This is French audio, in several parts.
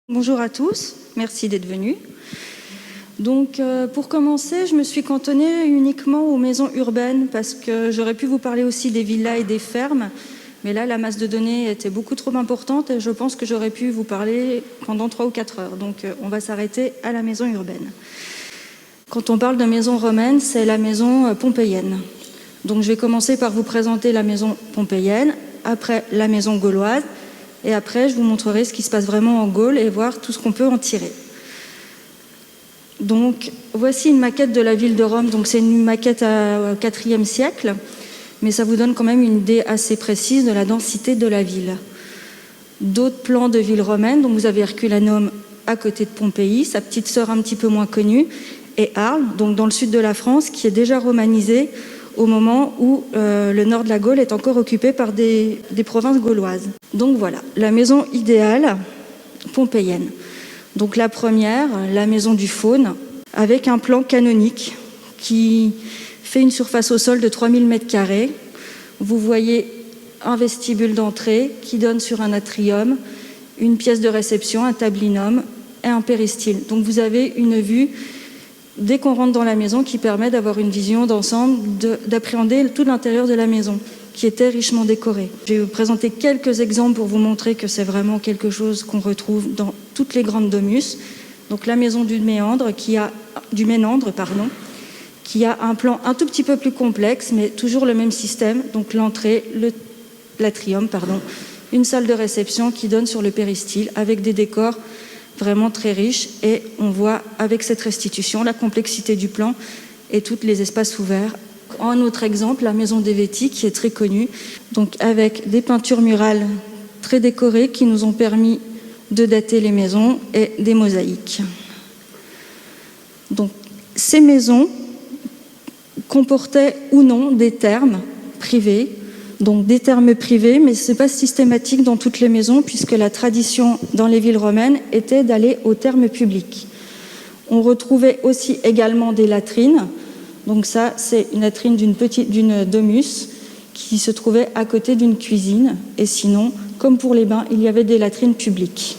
Bonjour à tous, merci d'être venus. Donc pour commencer, je me suis cantonnée uniquement aux maisons urbaines parce que j'aurais pu vous parler aussi des villas et des fermes, mais là la masse de données était beaucoup trop importante et je pense que j'aurais pu vous parler pendant 3 ou 4 heures. Donc on va s'arrêter à la maison urbaine. Quand on parle de maison romaine, c'est la maison pompéienne. Donc je vais commencer par vous présenter la maison pompéienne, après la maison gauloise, et après je vous montrerai ce qui se passe vraiment en Gaule et voir tout ce qu'on peut en tirer. Donc voici une maquette de la ville de Rome. Donc c'est une maquette au IVe siècle, mais ça vous donne quand même une idée assez précise de la densité de la ville. D'autres plans de ville romaine, donc vous avez Herculanum à côté de Pompéi, sa petite sœur un petit peu moins connue, et Arles, donc dans le sud de la France, qui est déjà romanisé au moment où le nord de la Gaule est encore occupé par des provinces gauloises. Donc voilà, la maison idéale pompéienne. Donc la première, la maison du faune, avec un plan canonique qui fait une surface au sol de 3000 m². Vous voyez un vestibule d'entrée qui donne sur un atrium, une pièce de réception, un tablinum et un péristyle. Donc vous avez une vue dès qu'on rentre dans la maison qui permet d'avoir une vision d'ensemble, d'appréhender tout l'intérieur de la maison qui était richement décoré. Je vais vous présenter quelques exemples pour vous montrer que c'est vraiment quelque chose qu'on retrouve dans toutes les grandes domus. Donc la maison du Ménandre, qui a un plan un tout petit peu plus complexe, mais toujours le même système. Donc l'entrée, l'atrium, une salle de réception qui donne sur le péristyle avec des décors vraiment très riches, et on voit avec cette restitution la complexité du plan et tous les espaces ouverts. Un autre exemple, la maison des Vétis, qui est très connue, donc avec des peintures murales très décorées qui nous ont permis de dater les maisons et des mosaïques. Donc ces maisons comportaient ou non des thermes privés, donc des thermes privés, mais ce n'est pas systématique dans toutes les maisons, puisque la tradition dans les villes romaines était d'aller aux thermes publics. On retrouvait aussi également des latrines. Donc ça, c'est une latrine d'une domus qui se trouvait à côté d'une cuisine. Et sinon, comme pour les bains, il y avait des latrines publiques.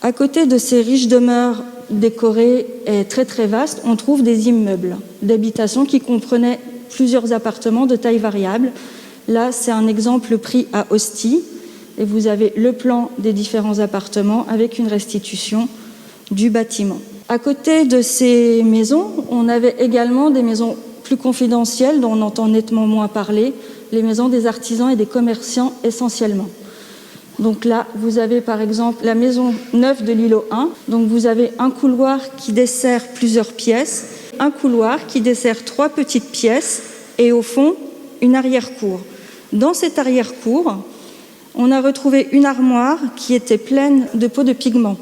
À côté de ces riches demeures décorées et très très vastes, on trouve des immeubles d'habitation qui comprenaient plusieurs appartements de taille variable. Là, c'est un exemple pris à Ostie, et vous avez le plan des différents appartements avec une restitution du bâtiment. À côté de ces maisons, on avait également des maisons plus confidentielles dont on entend nettement moins parler, les maisons des artisans et des commerçants essentiellement. Donc là, vous avez par exemple la maison neuve de l'îlot 1. Donc vous avez un couloir qui dessert plusieurs pièces, un couloir qui dessert 3 petites pièces et au fond, une arrière-cour. Dans cette arrière-cour, on a retrouvé une armoire qui était pleine de pots de pigments.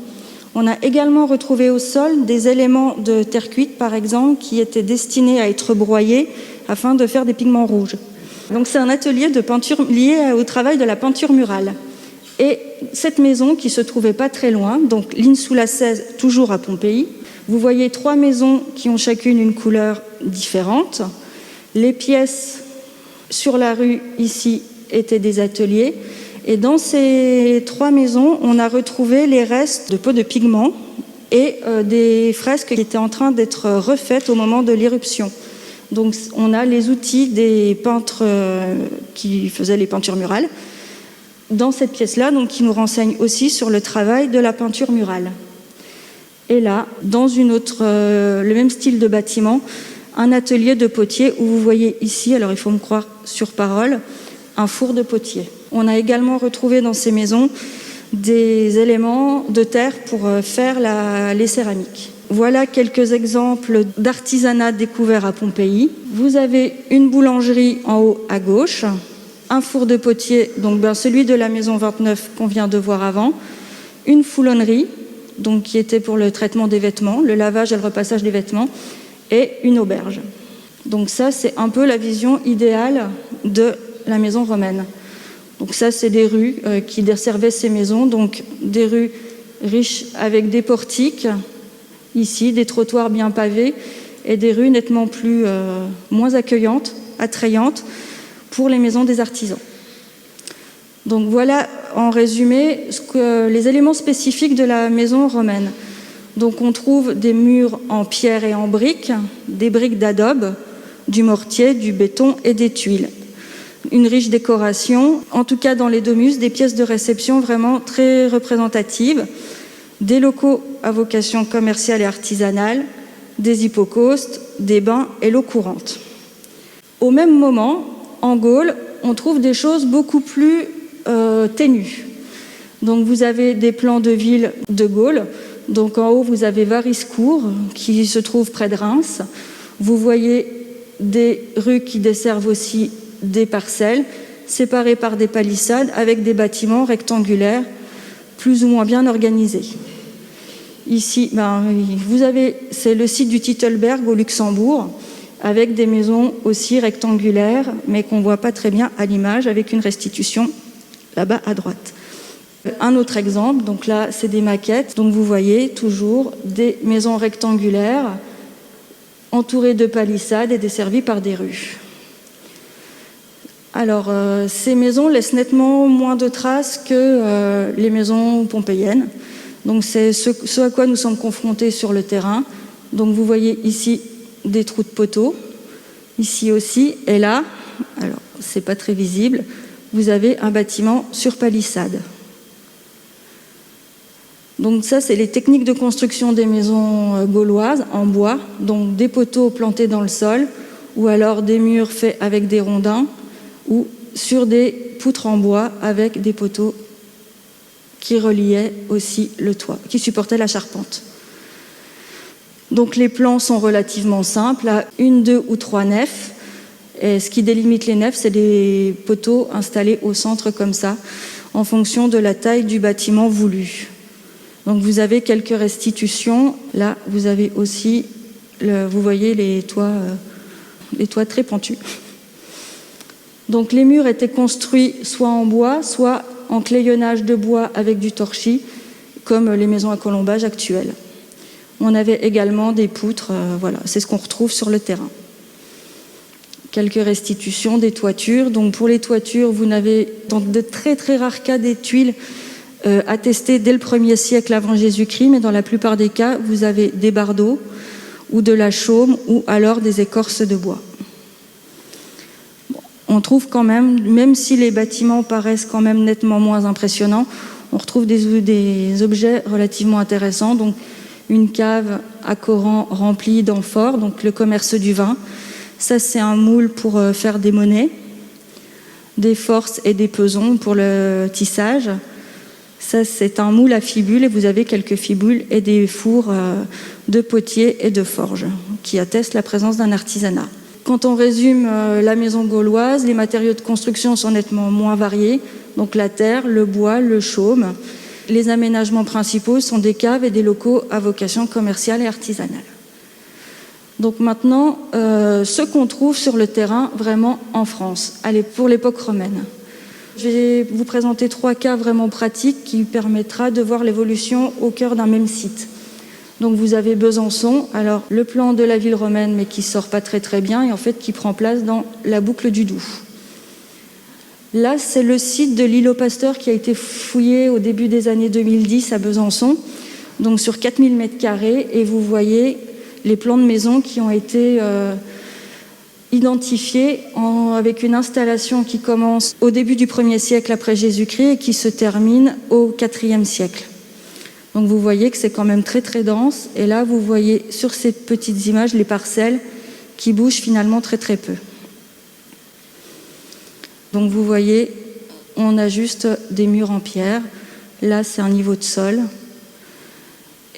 On a également retrouvé au sol des éléments de terre cuite, par exemple, qui étaient destinés à être broyés afin de faire des pigments rouges. Donc c'est un atelier de peinture lié au travail de la peinture murale. Et cette maison qui se trouvait pas très loin, donc l'Insula 16, toujours à Pompéi, vous voyez 3 maisons qui ont chacune une couleur différente. Les pièces sur la rue, ici, étaient des ateliers. Et dans ces 3 maisons, on a retrouvé les restes de pots de pigments et des fresques qui étaient en train d'être refaites au moment de l'éruption. Donc on a les outils des peintres qui faisaient les peintures murales dans cette pièce-là, donc qui nous renseigne aussi sur le travail de la peinture murale. Et là, dans le même style de bâtiment, un atelier de potier où vous voyez ici, alors il faut me croire sur parole, un four de potier. On a également retrouvé dans ces maisons des éléments de terre pour faire les céramiques. Voilà quelques exemples d'artisanat découvert à Pompéi. Vous avez une boulangerie en haut à gauche, un four de potier, donc celui de la maison 29 qu'on vient de voir avant, une foulonnerie, donc qui était pour le traitement des vêtements, le lavage et le repassage des vêtements, et une auberge. Donc ça, c'est un peu la vision idéale de la maison romaine. Donc ça, c'est des rues qui desservaient ces maisons, donc des rues riches avec des portiques, ici, des trottoirs bien pavés, et des rues nettement moins accueillantes, attrayantes, pour les maisons des artisans. Donc voilà en résumé les éléments spécifiques de la maison romaine. Donc on trouve des murs en pierre et en briques, des briques d'adobe, du mortier, du béton et des tuiles. Une riche décoration, en tout cas dans les domus, des pièces de réception vraiment très représentatives, des locaux à vocation commerciale et artisanale, des hypocaustes, des bains et l'eau courante. Au même moment, en Gaule, on trouve des choses beaucoup plus ténues. Donc vous avez des plans de ville de Gaule. Donc en haut, vous avez Variscourt, qui se trouve près de Reims. Vous voyez des rues qui desservent aussi des parcelles, séparées par des palissades, avec des bâtiments rectangulaires, plus ou moins bien organisés. Ici, c'est le site du Titelberg au Luxembourg, avec des maisons aussi rectangulaires, mais qu'on ne voit pas très bien à l'image, avec une restitution là-bas à droite. Un autre exemple, donc là, c'est des maquettes. Donc vous voyez toujours des maisons rectangulaires entourées de palissades et desservies par des rues. Alors, ces maisons laissent nettement moins de traces que les maisons pompéiennes. Donc c'est ce à quoi nous sommes confrontés sur le terrain. Donc vous voyez ici des trous de poteaux, ici aussi, et là, alors c'est pas très visible, vous avez un bâtiment sur palissade. Donc ça, c'est les techniques de construction des maisons gauloises en bois, donc des poteaux plantés dans le sol, ou alors des murs faits avec des rondins, ou sur des poutres en bois avec des poteaux qui reliaient aussi le toit, qui supportaient la charpente. Donc les plans sont relativement simples, à 1, 2 ou 3 nefs, et ce qui délimite les nefs, c'est des poteaux installés au centre comme ça, en fonction de la taille du bâtiment voulu. Donc vous avez quelques restitutions. Là, vous avez aussi, vous voyez les toits très pentus. Donc les murs étaient construits soit en bois, soit en clayonnage de bois avec du torchis, comme les maisons à colombage actuelles. On avait également des poutres, voilà, c'est ce qu'on retrouve sur le terrain. Quelques restitutions des toitures. Donc pour les toitures, vous n'avez dans de très très rares cas des tuiles attestées dès le 1er siècle avant Jésus-Christ, mais dans la plupart des cas, vous avez des bardeaux ou de la chaume ou alors des écorces de bois. Bon, on trouve quand même si les bâtiments paraissent quand même nettement moins impressionnants, on retrouve des objets relativement intéressants. Donc une cave à Coran remplie d'amphores, donc le commerce du vin. Ça, c'est un moule pour faire des monnaies, des forces et des pesons pour le tissage. Ça, c'est un moule à fibules et vous avez quelques fibules et des fours de potier et de forge qui attestent la présence d'un artisanat. Quand on résume la maison gauloise, les matériaux de construction sont nettement moins variés. Donc la terre, le bois, le chaume. Les aménagements principaux sont des caves et des locaux à vocation commerciale et artisanale. Donc maintenant, ce qu'on trouve sur le terrain vraiment en France, pour l'époque romaine. Je vais vous présenter 3 cas vraiment pratiques qui permettra de voir l'évolution au cœur d'un même site. Donc vous avez Besançon, alors le plan de la ville romaine mais qui sort pas très très bien et en fait qui prend place dans la boucle du Doubs. Là, c'est le site de l'îlot Pasteur qui a été fouillé au début des années 2010 à Besançon, donc sur 4000 m², et vous voyez les plans de maisons qui ont été identifiés avec une installation qui commence au début du 1er siècle après Jésus-Christ et qui se termine au 4e siècle. Donc vous voyez que c'est quand même très très dense, et là vous voyez sur ces petites images les parcelles qui bougent finalement très très peu. Donc vous voyez, on a juste des murs en pierre, là c'est un niveau de sol,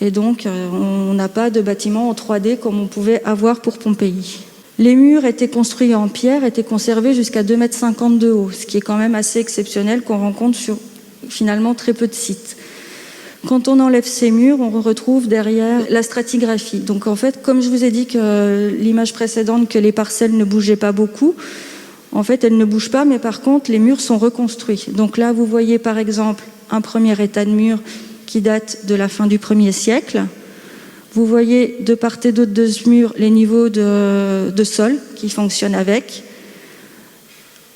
et donc on n'a pas de bâtiment en 3D comme on pouvait avoir pour Pompéi. Les murs étaient construits en pierre, étaient conservés jusqu'à 2,50 m de haut, ce qui est quand même assez exceptionnel, qu'on rencontre sur finalement très peu de sites. Quand on enlève ces murs, on retrouve derrière la stratigraphie. Donc en fait, comme je vous ai dit que l'image précédente, que les parcelles ne bougeaient pas beaucoup, en fait elles ne bougent pas, mais par contre les murs sont reconstruits. Donc là vous voyez par exemple un premier état de mur qui date de la fin du 1er siècle. Vous voyez de part et d'autre de ce mur les niveaux de sol qui fonctionnent avec.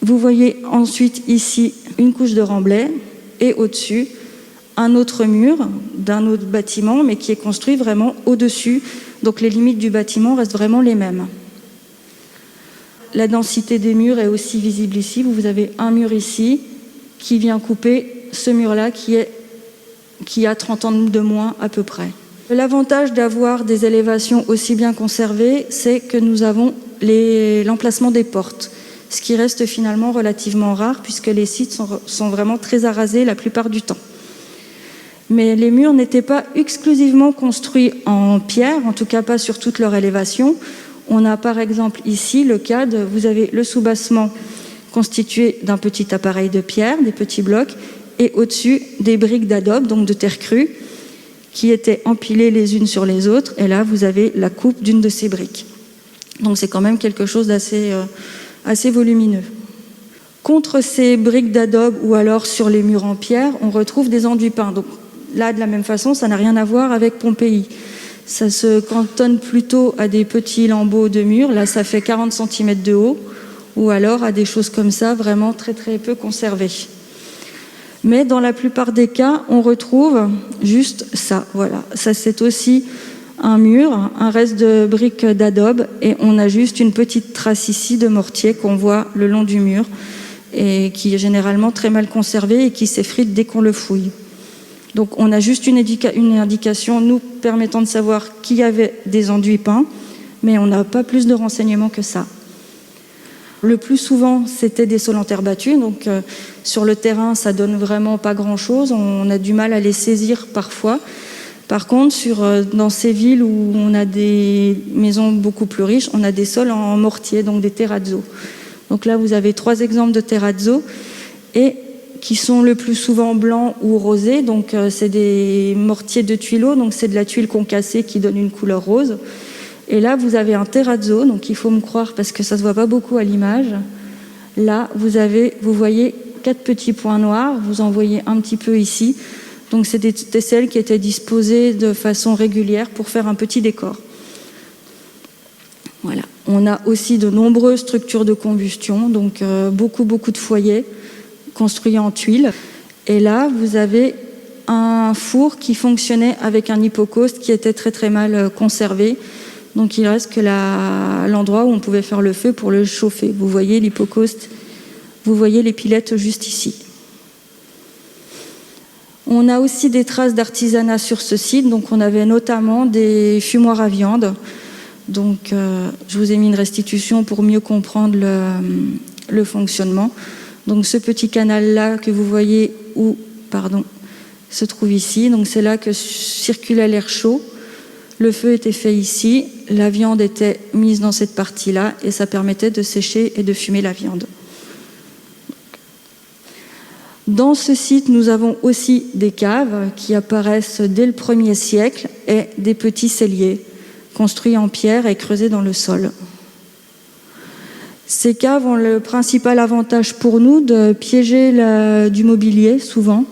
Vous voyez ensuite ici une couche de remblai et au-dessus, un autre mur d'un autre bâtiment, mais qui est construit vraiment au-dessus. Donc les limites du bâtiment restent vraiment les mêmes. La densité des murs est aussi visible ici. Vous avez un mur ici qui vient couper ce mur-là qui a 30 ans de moins à peu près. L'avantage d'avoir des élévations aussi bien conservées, c'est que nous avons l'emplacement des portes, ce qui reste finalement relativement rare puisque les sites sont vraiment très arasés la plupart du temps. Mais les murs n'étaient pas exclusivement construits en pierre, en tout cas pas sur toute leur élévation. On a par exemple ici le cas de, vous avez le soubassement constitué d'un petit appareil de pierre, des petits blocs, et au-dessus des briques d'adobe, donc de terre crue, qui étaient empilées les unes sur les autres, et là vous avez la coupe d'une de ces briques. Donc c'est quand même quelque chose d'assez assez volumineux. Contre ces briques d'adobe ou alors sur les murs en pierre, on retrouve des enduits peints. Donc là, de la même façon, ça n'a rien à voir avec Pompéi. Ça se cantonne plutôt à des petits lambeaux de murs. Là, ça fait 40 cm de haut, ou alors à des choses comme ça, vraiment très très peu conservées. Mais dans la plupart des cas, on retrouve juste ça. Voilà, ça c'est aussi un mur, un reste de briques d'adobe, et on a juste une petite trace ici de mortier qu'on voit le long du mur, et qui est généralement très mal conservé et qui s'effrite dès qu'on le fouille. Donc on a juste une indication nous permettant de savoir qu'il y avait des enduits peints, mais on n'a pas plus de renseignements que ça. Le plus souvent, c'était des sols en terre battue, donc sur le terrain, ça donne vraiment pas grand-chose, on a du mal à les saisir parfois. Par contre, dans ces villes où on a des maisons beaucoup plus riches, on a des sols en mortier, donc des terrazzo. Donc là, vous avez 3 exemples de terrazzo, et qui sont le plus souvent blancs ou rosés. Donc c'est des mortiers de tuileaux, donc c'est de la tuile concassée qui donne une couleur rose. Et là, vous avez un terrazzo, donc il faut me croire parce que ça ne se voit pas beaucoup à l'image. Là, vous voyez 4 petits points noirs, vous en voyez un petit peu ici. Donc c'est des tesselles qui étaient disposées de façon régulière pour faire un petit décor. Voilà. On a aussi de nombreuses structures de combustion, donc beaucoup de foyers construits en tuiles. Et là, vous avez un four qui fonctionnait avec un hypocauste qui était très très mal conservé. Donc il reste que l'endroit où on pouvait faire le feu pour le chauffer. Vous voyez l'hypocauste, vous voyez les pilettes juste ici. On a aussi des traces d'artisanat sur ce site, donc on avait notamment des fumoirs à viande. Donc je vous ai mis une restitution pour mieux comprendre le fonctionnement. Donc ce petit canal-là que vous voyez se trouve ici. Donc c'est là que circulait l'air chaud. Le feu était fait ici, la viande était mise dans cette partie-là et ça permettait de sécher et de fumer la viande. Dans ce site, nous avons aussi des caves qui apparaissent dès le 1er siècle et des petits celliers construits en pierre et creusés dans le sol. Ces caves ont le principal avantage pour nous de piéger du mobilier, souvent.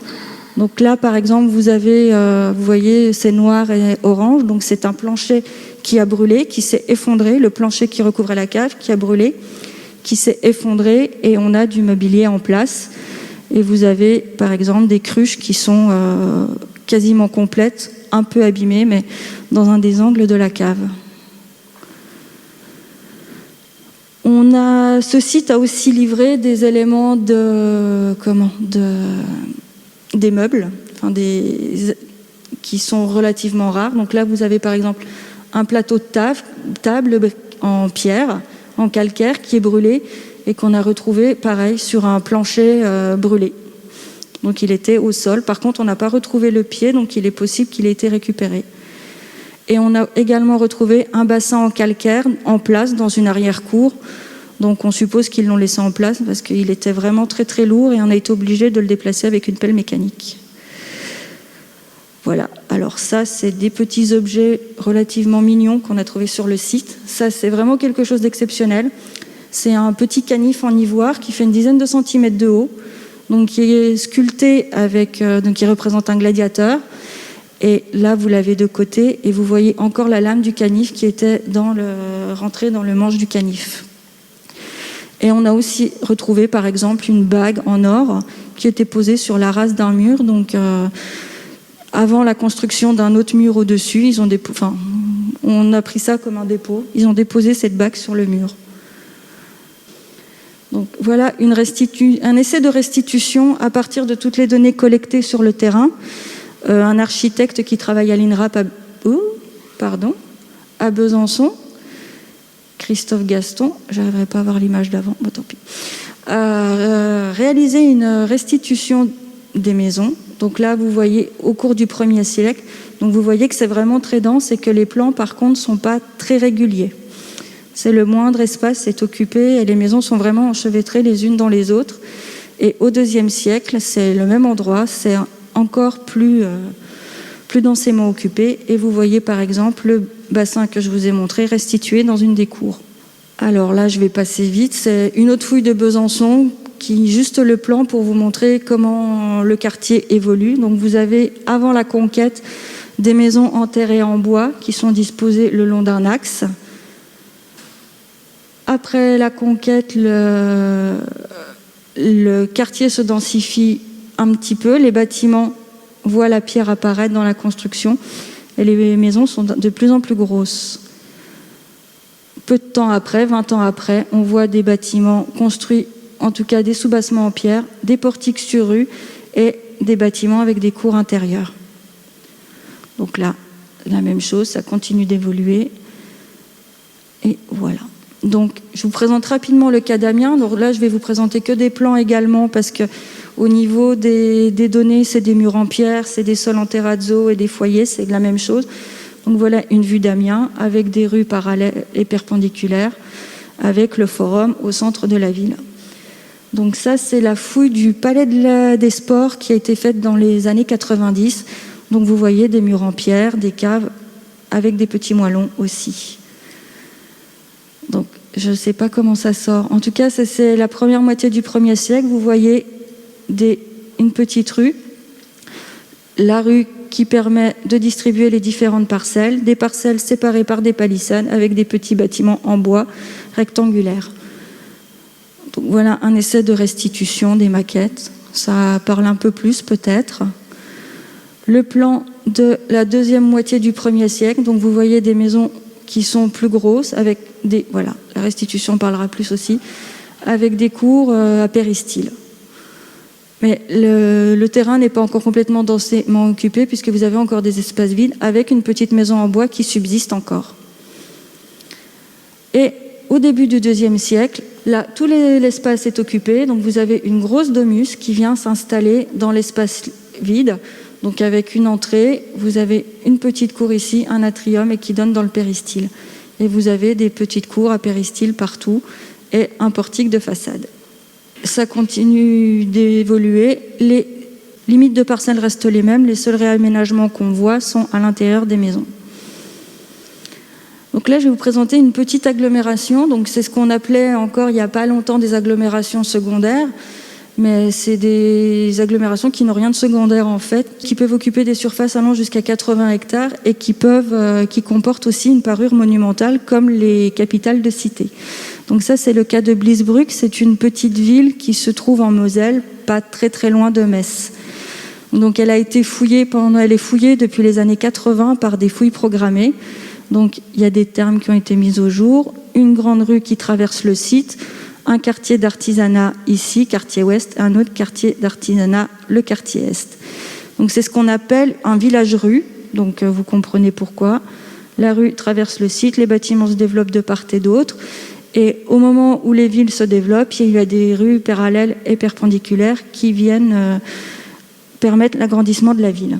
Donc là, par exemple, vous voyez, c'est noir et orange, donc c'est un plancher qui a brûlé, qui s'est effondré, le plancher qui recouvrait la cave qui a brûlé, qui s'est effondré, et on a du mobilier en place. Et vous avez, par exemple, des cruches qui sont quasiment complètes, un peu abîmées, mais dans un des angles de la cave. Ce site a aussi livré des éléments des meubles, qui sont relativement rares. Donc là, vous avez par exemple un plateau de table en pierre, en calcaire, qui est brûlé et qu'on a retrouvé, pareil, sur un plancher brûlé. Donc il était au sol. Par contre, on n'a pas retrouvé le pied, donc il est possible qu'il ait été récupéré. Et on a également retrouvé un bassin en calcaire en place dans une arrière-cour. Donc on suppose qu'ils l'ont laissé en place parce qu'il était vraiment très très lourd et on a été obligé de le déplacer avec une pelle mécanique. Voilà, alors ça c'est des petits objets relativement mignons qu'on a trouvés sur le site. Ça c'est vraiment quelque chose d'exceptionnel. C'est un petit canif en ivoire qui fait une dizaine de centimètres de haut, donc qui est sculpté qui représente un gladiateur. Et là vous l'avez de côté et vous voyez encore la lame du canif qui était rentrée dans le manche du canif. Et on a aussi retrouvé par exemple une bague en or qui était posée sur la race d'un mur. Donc, avant la construction d'un autre mur au-dessus, on a pris ça comme un dépôt. Ils ont déposé cette bague sur le mur. Donc voilà un essai de restitution à partir de toutes les données collectées sur le terrain. Un architecte qui travaille à l'INRAP à Besançon, Christophe Gaston, j'arriverai pas à voir l'image d'avant, bon, tant pis, a réalisé une restitution des maisons. Donc là, vous voyez au cours du 1er siècle, donc vous voyez que c'est vraiment très dense et que les plans, par contre, sont pas très réguliers. C'est le moindre espace est occupé et les maisons sont vraiment enchevêtrées les unes dans les autres. Et au 2e siècle, c'est le même endroit, c'est encore plus densément occupé. Et vous voyez par exemple le bassin que je vous ai montré restitué dans une des cours. Alors là, je vais passer vite. C'est une autre fouille de Besançon qui juste le plan pour vous montrer comment le quartier évolue. Donc vous avez, avant la conquête, des maisons en terre et en bois qui sont disposées le long d'un axe. Après la conquête, le quartier se densifie un petit peu. Les bâtiments voient la pierre apparaître dans la construction et les maisons sont de plus en plus grosses. Peu de temps après, 20 ans après, on voit des bâtiments construits, en tout cas des soubassements en pierre, des portiques sur rue et des bâtiments avec des cours intérieures. Donc là, la même chose, ça continue d'évoluer. Et voilà. Donc, je vous présente rapidement le cas d'Amiens. Donc là, je vais vous présenter que des plans également parce que au niveau des données, c'est des murs en pierre, c'est des sols en terrazzo et des foyers, c'est la même chose. Donc voilà une vue d'Amiens avec des rues parallèles et perpendiculaires, avec le forum au centre de la ville. Donc ça, c'est la fouille du palais des sports qui a été faite dans les années 90. Donc vous voyez des murs en pierre, des caves avec des petits moellons aussi. Donc, je ne sais pas comment ça sort. En tout cas, c'est la première moitié du 1er siècle. Vous voyez une petite rue. La rue qui permet de distribuer les différentes parcelles. Des parcelles séparées par des palissades avec des petits bâtiments en bois rectangulaires. Donc, voilà un essai de restitution des maquettes. Ça parle un peu plus peut-être. Le plan de la deuxième moitié du 1er siècle. Donc, vous voyez des maisons qui sont plus grosses, avec des... Voilà, la restitution parlera plus aussi, avec des cours à péristyle. Mais le terrain n'est pas encore complètement densément occupé, puisque vous avez encore des espaces vides, avec une petite maison en bois qui subsiste encore. Et au début du 2e siècle, là, tout l'espace est occupé, donc vous avez une grosse domus qui vient s'installer dans l'espace vide. Donc avec une entrée, vous avez une petite cour ici, un atrium et qui donne dans le péristyle. Et vous avez des petites cours à péristyle partout et un portique de façade. Ça continue d'évoluer. Les limites de parcelles restent les mêmes. Les seuls réaménagements qu'on voit sont à l'intérieur des maisons. Donc là, je vais vous présenter une petite agglomération. Donc c'est ce qu'on appelait encore il n'y a pas longtemps des agglomérations secondaires. Mais c'est des agglomérations qui n'ont rien de secondaire en fait, qui peuvent occuper des surfaces allant jusqu'à 80 hectares et qui comportent aussi une parure monumentale comme les capitales de cité. Donc ça, c'est le cas de Bliesbruck. C'est une petite ville qui se trouve en Moselle, pas très très loin de Metz. Donc elle est fouillée depuis les années 80 par des fouilles programmées. Donc il y a des termes qui ont été mis au jour. Une grande rue qui traverse le site. Un quartier d'artisanat ici, quartier ouest, et un autre quartier d'artisanat, le quartier est. Donc c'est ce qu'on appelle un village-rue, donc vous comprenez pourquoi. La rue traverse le site, les bâtiments se développent de part et d'autre, et au moment où les villes se développent, il y a des rues parallèles et perpendiculaires qui viennent permettre l'agrandissement de la ville.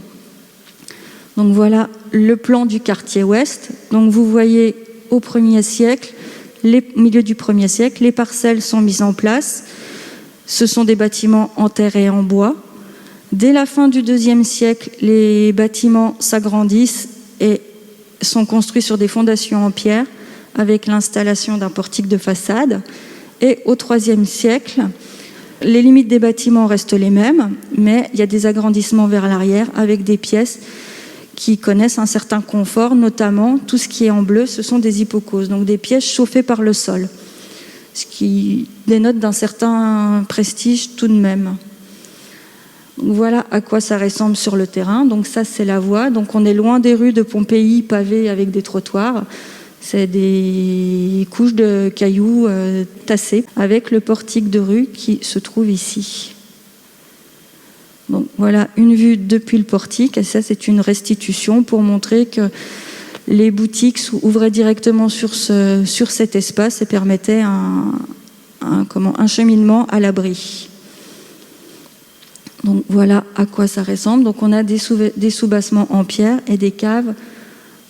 Donc voilà le plan du quartier ouest. Donc vous voyez au 1er siècle, milieu du 1er siècle, les parcelles sont mises en place. Ce sont des bâtiments en terre et en bois. Dès la fin du 2e siècle, les bâtiments s'agrandissent et sont construits sur des fondations en pierre avec l'installation d'un portique de façade. Et au 3e siècle, les limites des bâtiments restent les mêmes, mais il y a des agrandissements vers l'arrière avec des pièces qui connaissent un certain confort, notamment tout ce qui est en bleu, ce sont des hypocauses, donc des pièces chauffées par le sol, ce qui dénote d'un certain prestige tout de même. Donc voilà à quoi ça ressemble sur le terrain. Donc ça, c'est la voie. Donc on est loin des rues de Pompéi pavées avec des trottoirs. C'est des couches de cailloux tassés avec le portique de rue qui se trouve ici. Donc voilà une vue depuis le portique, et ça c'est une restitution pour montrer que les boutiques s'ouvraient directement sur cet espace et permettaient un cheminement à l'abri. Donc voilà à quoi ça ressemble. Donc on a des soubassements en pierre et des caves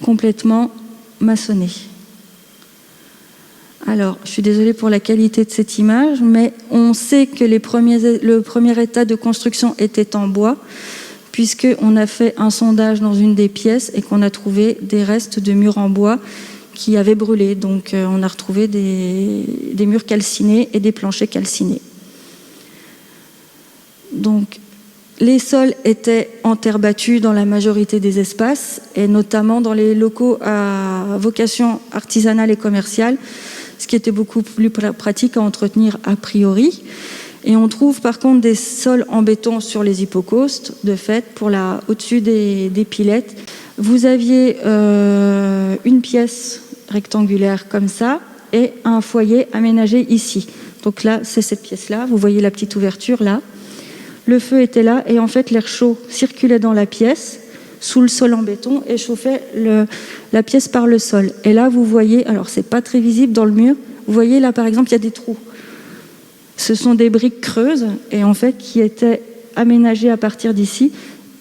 complètement maçonnées. Alors, je suis désolée pour la qualité de cette image, mais on sait que le premier état de construction était en bois, puisqu'on a fait un sondage dans une des pièces et qu'on a trouvé des restes de murs en bois qui avaient brûlé. Donc on a retrouvé des murs calcinés et des planchers calcinés. Donc les sols étaient en terre battue dans la majorité des espaces, et notamment dans les locaux à vocation artisanale et commerciale, ce qui était beaucoup plus pratique à entretenir a priori. Et on trouve par contre des sols en béton sur les hypocaustes, de fait, au-dessus des pilettes. Vous aviez une pièce rectangulaire comme ça et un foyer aménagé ici. Donc là, c'est cette pièce-là. Vous voyez la petite ouverture là. Le feu était là et en fait, l'air chaud circulait dans la pièce, sous le sol en béton, et chauffait la pièce par le sol. Et là, vous voyez, alors c'est pas très visible dans le mur, vous voyez là par exemple, il y a des trous. Ce sont des briques creuses et en fait qui étaient aménagées à partir d'ici,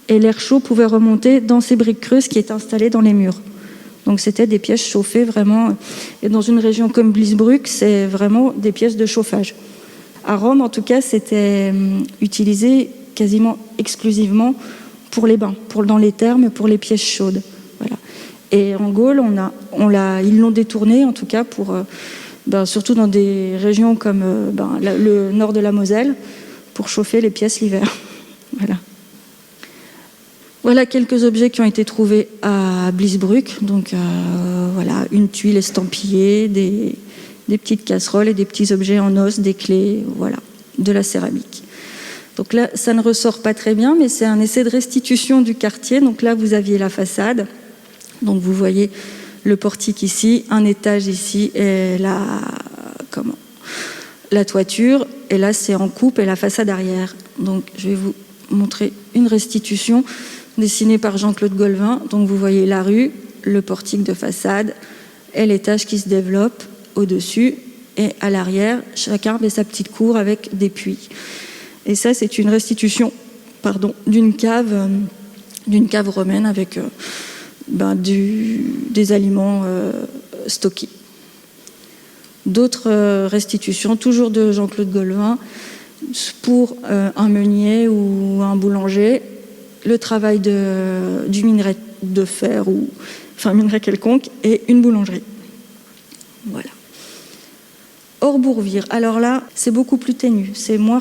et l'air chaud pouvait remonter dans ces briques creuses qui étaient installées dans les murs. Donc c'était des pièces chauffées vraiment, et dans une région comme Bliesbruck, c'est vraiment des pièces de chauffage. À Rome, en tout cas, c'était utilisé quasiment exclusivement pour les bains, dans les thermes, pour les pièces chaudes. Voilà. Et en Gaule, ils l'ont détourné, en tout cas, surtout dans des régions comme le nord de la Moselle, pour chauffer les pièces l'hiver. Voilà. Voilà quelques objets qui ont été trouvés à Bliesbruck. Donc voilà, une tuile estampillée, des petites casseroles et des petits objets en os, des clés, voilà, de la céramique. Donc là, ça ne ressort pas très bien, mais c'est un essai de restitution du quartier. Donc là, vous aviez la façade. Donc vous voyez le portique ici, un étage ici et la toiture. Et là, c'est en coupe et la façade arrière. Donc je vais vous montrer une restitution dessinée par Jean-Claude Golvin. Donc vous voyez la rue, le portique de façade et l'étage qui se développe au-dessus, et à l'arrière, chacun avait sa petite cour avec des puits. Et ça, c'est une restitution d'une cave romaine avec des aliments stockés. D'autres restitutions, toujours de Jean-Claude Golvin, pour un meunier ou un boulanger, le travail du minerai de fer un minerai quelconque, et une boulangerie. Voilà. Orbourvire, alors là, c'est beaucoup plus ténu, c'est moins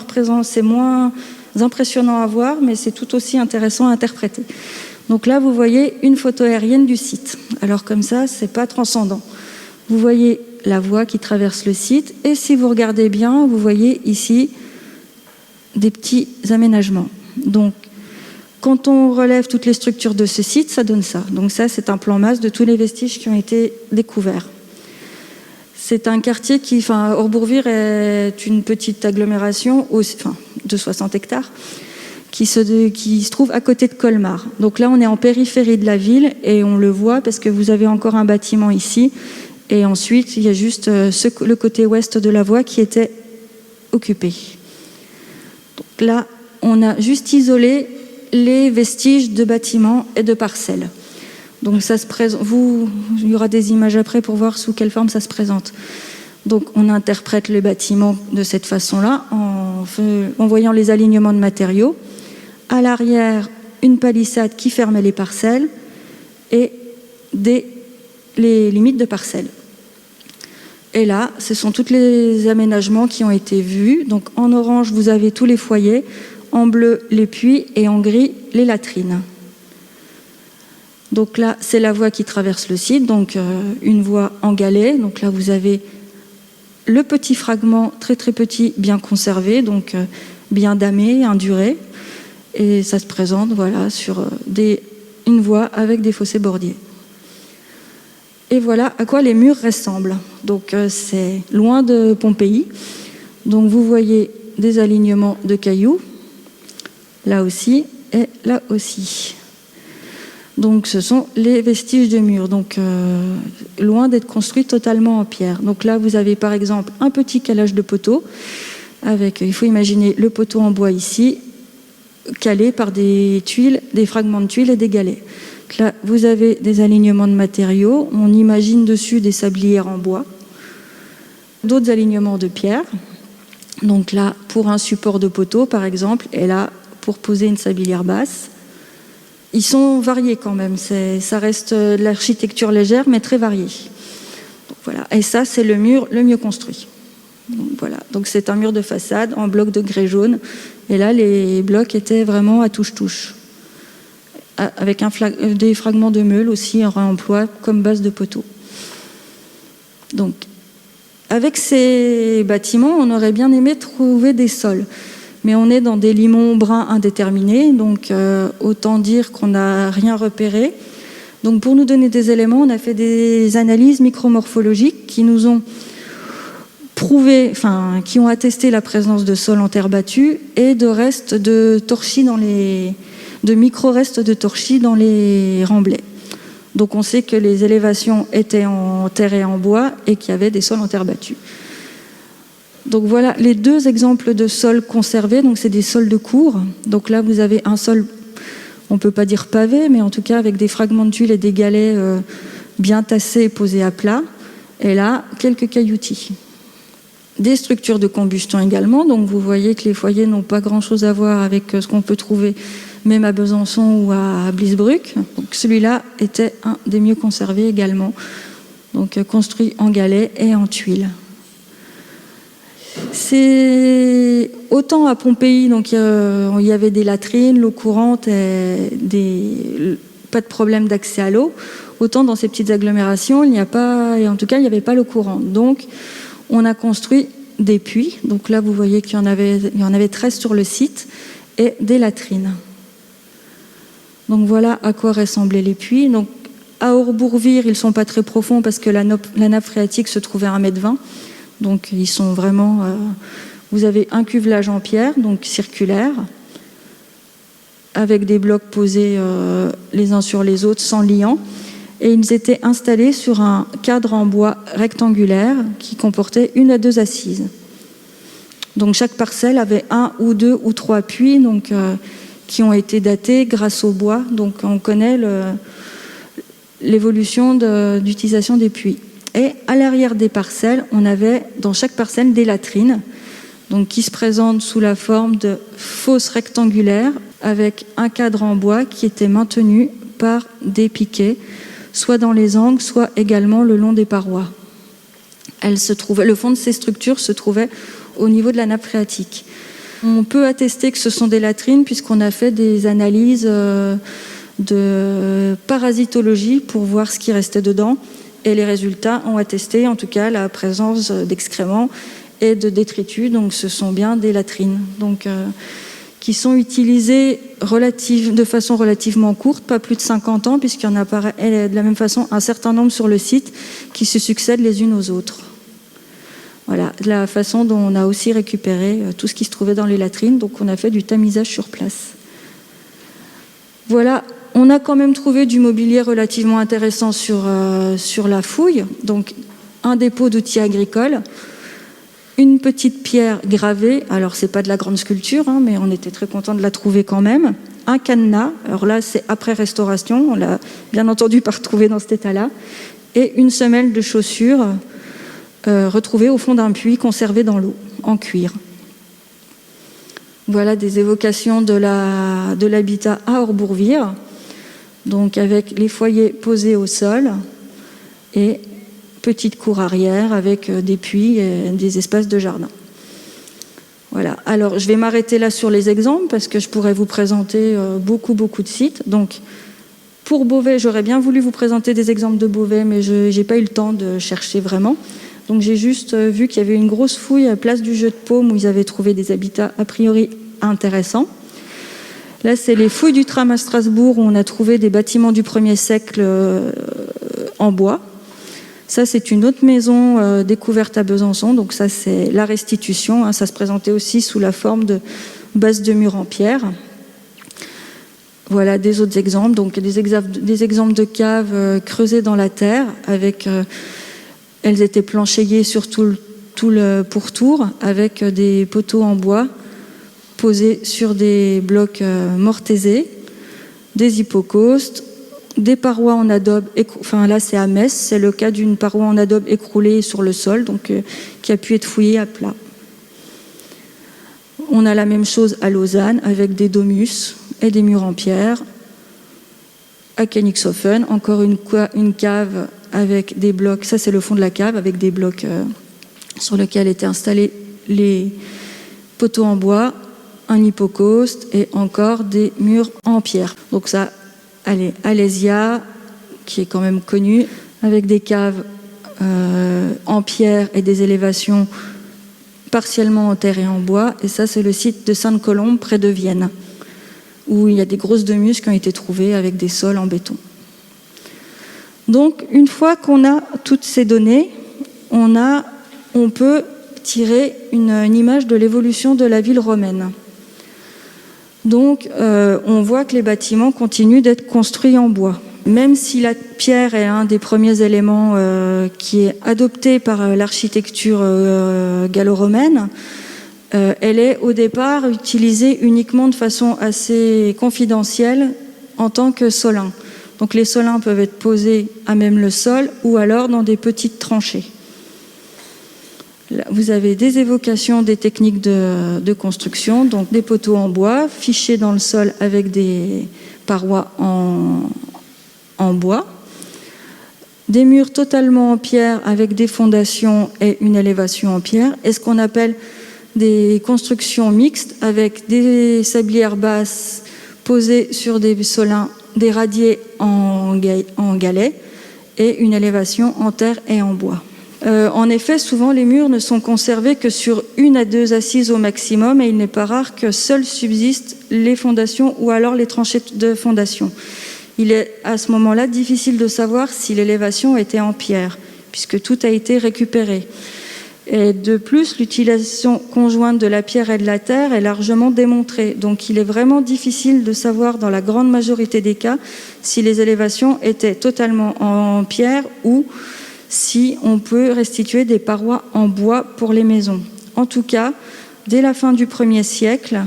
impressionnant à voir, mais c'est tout aussi intéressant à interpréter. Donc là, vous voyez une photo aérienne du site. Alors comme ça, c'est pas transcendant. Vous voyez la voie qui traverse le site, et si vous regardez bien, vous voyez ici des petits aménagements. Donc, quand on relève toutes les structures de ce site, ça donne ça. Donc ça, c'est un plan masse de tous les vestiges qui ont été découverts. C'est un quartier Orbourvire est une petite agglomération de 60 hectares qui se trouve à côté de Colmar. Donc là, on est en périphérie de la ville et on le voit parce que vous avez encore un bâtiment ici. Et ensuite, il y a juste le côté ouest de la voie qui était occupé. Donc là, on a juste isolé les vestiges de bâtiments et de parcelles. Donc ça se présente. Il y aura des images après pour voir sous quelle forme ça se présente. Donc on interprète le bâtiment de cette façon-là, en voyant les alignements de matériaux. À l'arrière, une palissade qui fermait les parcelles et les limites de parcelles. Et là, ce sont tous les aménagements qui ont été vus. Donc en orange, vous avez tous les foyers, en bleu, les puits, et en gris, les latrines. Donc là, c'est la voie qui traverse le site, donc une voie en galets. Donc là, vous avez le petit fragment, très très petit, bien conservé, donc bien damé, induré. et ça se présente voilà, sur une voie avec des fossés bordiers. Et voilà à quoi les murs ressemblent. Donc c'est loin de Pompéi. Donc vous voyez des alignements de cailloux, là aussi et là aussi. Donc ce sont les vestiges de murs, donc loin d'être construits totalement en pierre. Donc là vous avez par exemple un petit calage de poteaux, avec, il faut imaginer le poteau en bois ici, calé par des tuiles, des fragments de tuiles et des galets. Donc là vous avez des alignements de matériaux, on imagine dessus des sablières en bois, d'autres alignements de pierre. Donc là pour un support de poteau par exemple, et là pour poser une sablière basse. Ils sont variés quand même, ça reste de l'architecture légère mais très variée. Donc voilà. Et ça c'est le mur le mieux construit. Donc voilà. Donc c'est un mur de façade en bloc de grès jaune. Et là les blocs étaient vraiment à touche-touche. Avec des fragments de meule aussi en réemploi comme base de poteau. Donc avec ces bâtiments on aurait bien aimé trouver des sols. Mais on est dans des limons bruns indéterminés, donc autant dire qu'on n'a rien repéré. Donc pour nous donner des éléments, on a fait des analyses micromorphologiques qui nous ont prouvé, qui ont attesté la présence de sols en terre battue et de restes de torchis de micro-restes de torchis dans les remblais. Donc on sait que les élévations étaient en terre et en bois et qu'il y avait des sols en terre battue. Donc voilà les deux exemples de sols conservés, donc c'est des sols de cour. Donc là vous avez un sol, on ne peut pas dire pavé, mais en tout cas avec des fragments de tuiles et des galets bien tassés et posés à plat. Et là, quelques cailloutis. Des structures de combustion également, donc vous voyez que les foyers n'ont pas grand-chose à voir avec ce qu'on peut trouver même à Besançon ou à Blisbruck. Donc celui-là était un des mieux conservés également, donc construit en galets et en tuiles. C'est autant à Pompéi, donc il y avait des latrines, l'eau courante, et pas de problème d'accès à l'eau. Autant dans ces petites agglomérations, il n'y a pas, et en tout cas, il n'y avait pas l'eau courante. Donc, on a construit des puits. Donc là, vous voyez qu'il y en avait 13 sur le site et des latrines. Donc voilà à quoi ressemblaient les puits. Donc à Orbourvire, ils ne sont pas très profonds parce que la nappe phréatique se trouvait à 1,20 m. Donc ils sont vraiment... vous avez un cuvelage en pierre, donc circulaire, avec des blocs posés les uns sur les autres, sans liant. Et ils étaient installés sur un cadre en bois rectangulaire qui comportait 1 à 2 assises. Donc chaque parcelle avait 1 ou 2 ou 3 puits donc, qui ont été datés grâce au bois. Donc on connaît l'évolution d'utilisation des puits. Et à l'arrière des parcelles, on avait dans chaque parcelle des latrines, donc qui se présentent sous la forme de fosses rectangulaires avec un cadre en bois qui était maintenu par des piquets, soit dans les angles, soit également le long des parois. Le fond de ces structures se trouvait au niveau de la nappe phréatique. On peut attester que ce sont des latrines puisqu'on a fait des analyses de parasitologie pour voir ce qui restait dedans. Et les résultats ont attesté, en tout cas, la présence d'excréments et de détritus. Donc, ce sont bien des latrines, donc, qui sont utilisées de façon relativement courte, pas plus de 50 ans, puisqu'il y en a de la même façon un certain nombre sur le site qui se succèdent les unes aux autres. Voilà, la façon dont on a aussi récupéré tout ce qui se trouvait dans les latrines. Donc, on a fait du tamisage sur place. Voilà. On a quand même trouvé du mobilier relativement intéressant sur la fouille. Donc, un dépôt d'outils agricoles, une petite pierre gravée. Alors, ce n'est pas de la grande sculpture, hein, mais on était très contents de la trouver quand même. Un cadenas. Alors là, c'est après restauration. On l'a bien entendu pas retrouvé dans cet état-là. Et une semelle de chaussures retrouvée au fond d'un puits conservé dans l'eau, en cuir. Voilà des évocations de l'habitat à Orbourvire. Donc avec les foyers posés au sol et petite cour arrière avec des puits et des espaces de jardin. Voilà. Alors je vais m'arrêter là sur les exemples parce que je pourrais vous présenter beaucoup de sites. Donc pour Beauvais, j'aurais bien voulu vous présenter des exemples de Beauvais, mais je n'ai pas eu le temps de chercher vraiment. Donc j'ai juste vu qu'il y avait une grosse fouille à Place du Jeu de Paume où ils avaient trouvé des habitats a priori intéressants. Là, c'est les fouilles du tram à Strasbourg où on a trouvé des bâtiments du 1er siècle en bois. Ça, c'est une autre maison découverte à Besançon. Donc ça, c'est la restitution. Hein. Ça se présentait aussi sous la forme de bases de murs en pierre. Voilà des autres exemples. Donc des exemples de caves creusées dans la terre. Elles étaient planchéiées sur tout le pourtour avec des poteaux en bois posés sur des blocs mortaisés, des hypocaustes, des parois en adobe, enfin là c'est à Metz, c'est le cas d'une paroi en adobe écroulée sur le sol, donc qui a pu être fouillée à plat. On a la même chose à Lausanne avec des domus et des murs en pierre. À Königshofen, encore une cave avec des blocs, ça c'est le fond de la cave, avec des blocs sur lesquels étaient installés les poteaux en bois, un hypocauste et encore des murs en pierre. Donc ça, allez, Alésia, qui est quand même connu, avec des caves en pierre et des élévations partiellement en terre et en bois. Et ça, c'est le site de Sainte-Colombe, près de Vienne, où il y a des grosses domus qui ont été trouvées avec des sols en béton. Donc, une fois qu'on a toutes ces données, on peut tirer une image de l'évolution de la ville romaine. Donc, on voit que les bâtiments continuent d'être construits en bois. Même si la pierre est un des premiers éléments qui est adopté par l'architecture gallo-romaine, elle est au départ utilisée uniquement de façon assez confidentielle en tant que solin. Donc les solins peuvent être posés à même le sol ou alors dans des petites tranchées. Là, vous avez des évocations des techniques de construction, donc des poteaux en bois fichés dans le sol avec des parois en bois, des murs totalement en pierre avec des fondations et une élévation en pierre, et ce qu'on appelle des constructions mixtes avec des sablières basses posées sur des solins, des radiers en galets et une élévation en terre et en bois. En effet, souvent les murs ne sont conservés que sur 1 à 2 assises au maximum, et il n'est pas rare que seules subsistent les fondations ou alors les tranchées de fondation. Il est à ce moment-là difficile de savoir si l'élévation était en pierre, puisque tout a été récupéré. Et de plus, l'utilisation conjointe de la pierre et de la terre est largement démontrée. Donc il est vraiment difficile de savoir dans la grande majorité des cas si les élévations étaient totalement en pierre ou si on peut restituer des parois en bois pour les maisons. En tout cas, dès la fin du 1er siècle,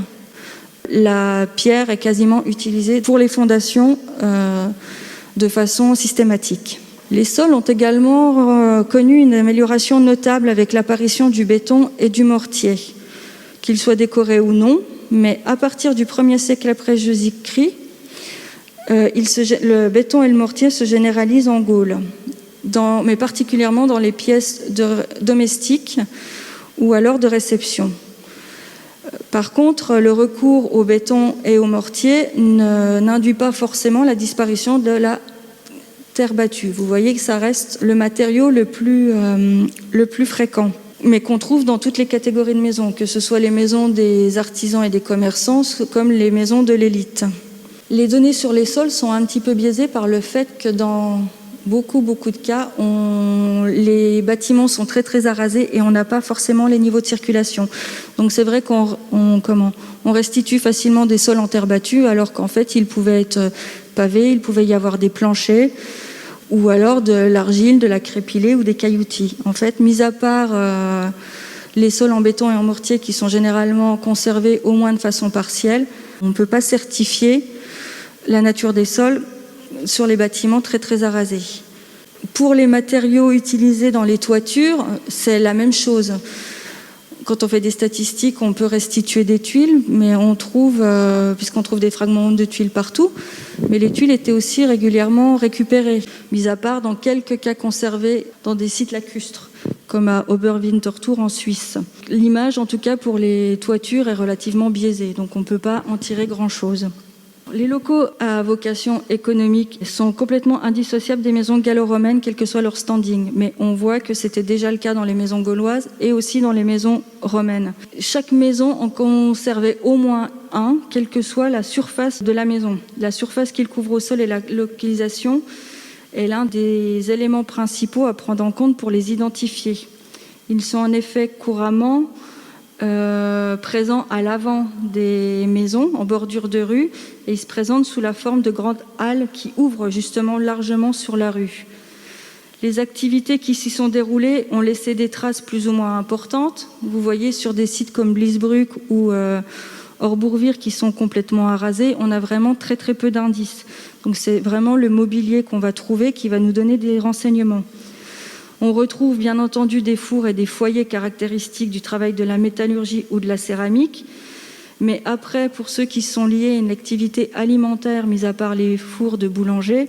la pierre est quasiment utilisée pour les fondations de façon systématique. Les sols ont également connu une amélioration notable avec l'apparition du béton et du mortier, qu'ils soient décorés ou non, mais à partir du 1er siècle après Jésus-Christ, le béton et le mortier se généralisent en Gaule, mais particulièrement dans les pièces domestiques ou alors de réception. Par contre, le recours au béton et au mortier n'induit pas forcément la disparition de la terre battue. Vous voyez que ça reste le matériau le plus fréquent, mais qu'on trouve dans toutes les catégories de maisons, que ce soit les maisons des artisans et des commerçants, comme les maisons de l'élite. Les données sur les sols sont un petit peu biaisées par le fait que dans beaucoup de cas, les bâtiments sont très arasés et on n'a pas forcément les niveaux de circulation. Donc c'est vrai qu'on restitue facilement des sols en terre battue, alors qu'en fait ils pouvaient être pavés, il pouvait y avoir des planchers ou alors de l'argile, de la craie pilée ou des cailloutis. En fait, mis à part les sols en béton et en mortier qui sont généralement conservés au moins de façon partielle, on ne peut pas certifier la nature des sols sur les bâtiments très arasés. Pour les matériaux utilisés dans les toitures, c'est la même chose. Quand on fait des statistiques, on peut restituer des tuiles, mais on trouve, puisqu'on trouve des fragments de tuiles partout, mais les tuiles étaient aussi régulièrement récupérées, mis à part dans quelques cas conservés dans des sites lacustres, comme à Oberwinterthur en Suisse. L'image, en tout cas pour les toitures, est relativement biaisée, donc on ne peut pas en tirer grand-chose. Les locaux à vocation économique sont complètement indissociables des maisons gallo-romaines, quel que soit leur standing. Mais on voit que c'était déjà le cas dans les maisons gauloises et aussi dans les maisons romaines. Chaque maison en conservait au moins un, quelle que soit la surface de la maison. La surface qu'il couvre au sol et la localisation est l'un des éléments principaux à prendre en compte pour les identifier. Ils sont en effet couramment présents à l'avant des maisons, en bordure de rue, et ils se présentent sous la forme de grandes halles qui ouvrent justement largement sur la rue. Les activités qui s'y sont déroulées ont laissé des traces plus ou moins importantes. Vous voyez sur des sites comme Blisbruck ou Orbourvire qui sont complètement arasés, on a vraiment très très peu d'indices. Donc c'est vraiment le mobilier qu'on va trouver qui va nous donner des renseignements. On retrouve bien entendu des fours et des foyers caractéristiques du travail de la métallurgie ou de la céramique. Mais après, pour ceux qui sont liés à une activité alimentaire, mis à part les fours de boulanger,